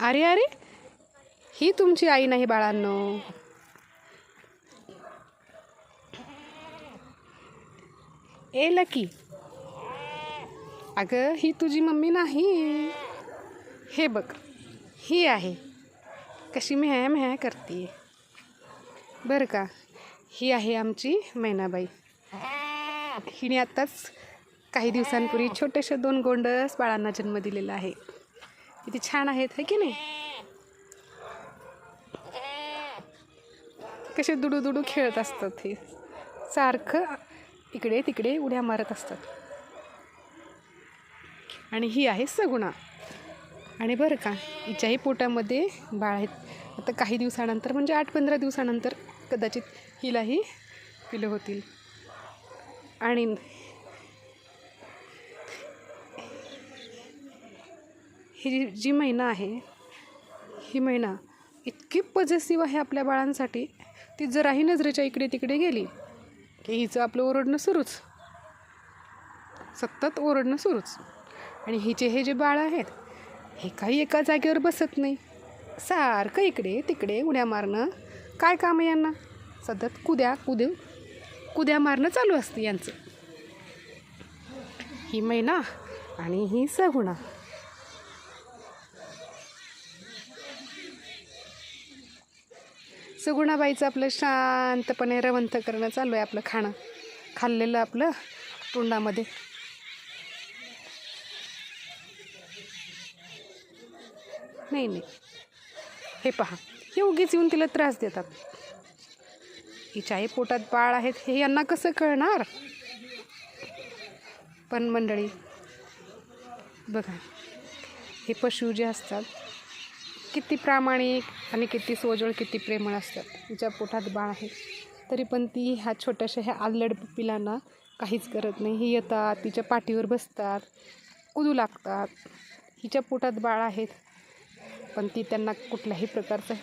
अरे अरे, ही तुमची आई नाही बाळांनो. ए लकी, अगं ही तुझी मम्मी नाही. हे बघ, ही आहे. कशी म्या म्या करते बरं का. ही आहे आमची मैनाबाई. हिने आत्ताच काही दिवसांपूर्वी छोट्याशा 2 गोंडस बाळांना जन्म दिलेला आहे. किती छान आहेत है की नाही. कसे दुडू दुडू खेळत असतात. हे सारखं इकडे तिकडे उड्या मारत असतात. आणि ही आहे सगुणा. आणि बरं का, हिच्याही पोटामध्ये बाळ आहेत. आता काही दिवसानंतर म्हणजे 8-15 दिवसानंतर कदाचित हिलाही पिलं होतील. आणि ही जी मैना आहे, ही मैना इतकी पॉझिटिव्ह आहे आपल्या बाळांसाठी. ती जराही नजरेच्या इकडे तिकडे गेली की हिचं आपलं ओरडणं सुरूच, सतत ओरडणं सुरूच. आणि हिचे हे जे बाळ आहेत, हे काही एका जागेवर बसत नाही. सारखं इकडे तिकडे उड्या मारणं. काय काम आहे यांना? सतत कुद्या मारणं चालू असतं यांचं. ही मैना आणि ही सगुणा. सगुणाबाईचं आपलं शांतपणे रवंथ करणं चालू आहे. आपलं खाणं खाल्लेलं आपलं तोंडामध्ये. नाही, हे पहा, हे उगीच येऊन तिला त्रास देतात. हिच्याही पोटात बाळ आहेत हे यांना कसं कळणार? पण मंडळी बघा, हे पशु जे असतात किती प्रामाणिक आणि किती सोजवळ, किती प्रेमळ असतात. तिच्या पोटात बाळ आहे तरी पण ती ह्या छोट्याशा ह्या आल्लड पिलांना काहीच करत नाही. ही येतात, तिच्या पाठीवर बसतात, कुदू लागतात. हिच्या पोटात बाळ आहेत पण ती त्यांना कुठल्याही प्रकारचं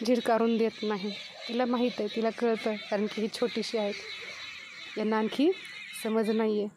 झिडकारून देत नाही. तिला माहीत आहे, तिला कळतं, कारण की ही छोटीशी आहेत, यांना आणखी समज नाही आहे.